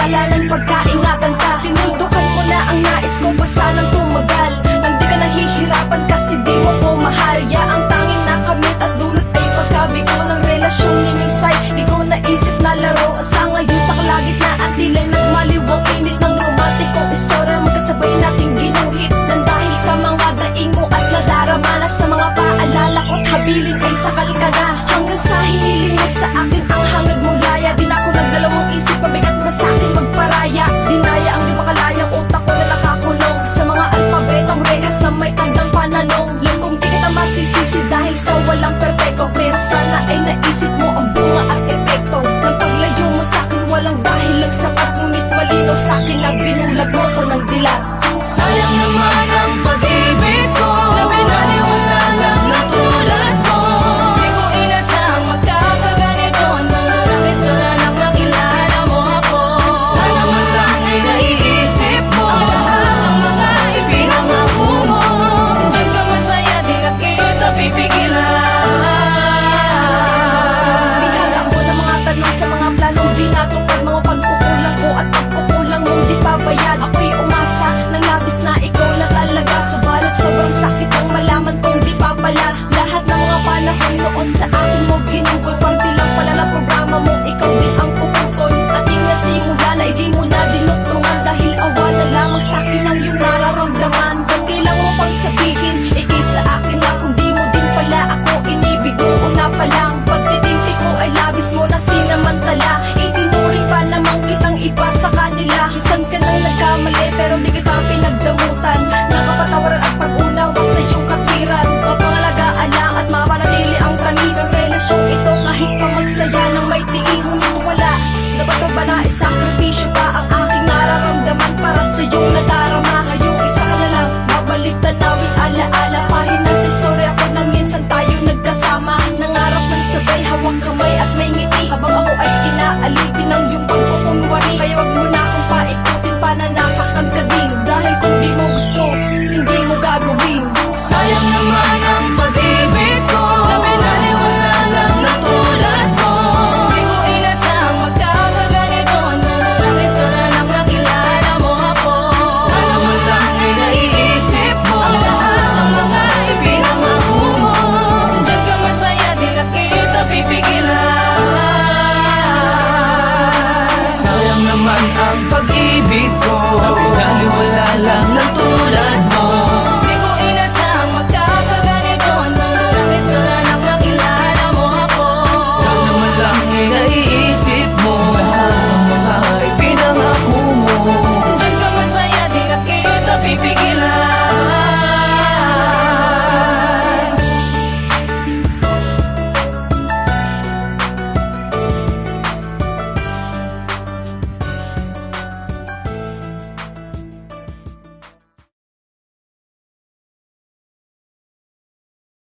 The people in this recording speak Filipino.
kasalanan pagkaingatan ka. Tinuldukan mo na ang nais ko pa sanang tumagal, nang di ka nahihirapan kasi di mo ko mahal. Ang tanging nakamit at dulot ay pagkabigo ng relasyon ni Misay. Di ko naisip na laro at sa ngayon sa kalagitnaan at dilay nagmaliwang init ng romantikong istorya. Magkasabay nating ginuhit nang dahil sa mga daing mo at nadarama na sa mga paalala ko't habilin ay sakal ka na. Hanggang sa hiniling mo sa akin ang hangad mo laya, di na ako nagdalawang isip, pabigat ba sa akin magparaya. Dinaya ang di makalayang utak ko na nakakulong sa mga alpabetong rehas na may tandang pananong. Lang kung di kita masisisi dahil sa walang perpekto, pero sana ay naisip mo ang bunga at epekto ng paglayo mo sa akin. Walang dahil lang sapat, ngunit malinaw sa akin na binulag mo ko ng dilat. Sayang naman ang pag-ibig ko na binaliwala lang na tulad mo. Di ko inasahang magkakaganito, nung unang istorya nang makilala mo ako. Sana man lang ay naiisip mo ang lahat ng mga ipinangako mo. Diyan ka masaya, di ka kita pipigilan. Bihag ako ng mga tanong sa mga planong di natupad, mga pagkukulang ko at pagkukulang mong di pabayad. Ako'y umasa ng labis na ikaw na talaga, subalit sobrang sakit ang malaman kong di pa pala. Lahat ng mga panahon noon sa akin mo ginugol, panti lang pala na programa mo, ikaw din ang puputol. At yung nasimula na hindi mo na dinuktungan, dahil awa na lamang sa akin ang iyong nararamdaman. Kailang mo pang sabihin, ikay sa akin na kung di mo din pala ako inibig mo una pa lang. Pagtitinti ko ay labis mo na sinamantala, itinuring pa namang kitang iba sa kanila. Minsan ka nang nagkamali pero di kita pinagdamutan, nakapatawaran at pag-unawa sa iyong katwiran. Mapangalagaan lang at mapanatili ang tamis ng relasyong ito, kahit pa magsaya ng may tiis. Ngunit wala, dapat ba na isakripisyo pa ang aking nararamdaman para sa iyong nadarama? Ngayong isa ka na lang, babalik tanawing alaala, pahina sa istorya ko na minsan tayo nagkasama. Nangarap ng sabay, hawak kamay at may ngiti, habang ako ay inaalipin ng iyong pagkukunwari. Kaya wag mo na akong paikutin pa na nasaktan ka din, dahil kung di mo gusto, hindi mo gagawin. Sayang naman ang pag-ibig ko na binaliwala lang na tulad mo. Di ko inasahang magkakaganito, nung unang istorya nang nakilala mo ako. Sana man lang ay naiisip mo ang lahat ng mga ipinangako mo. Diyan ka masaya, di na kita pipigilan. Sayang naman ang pag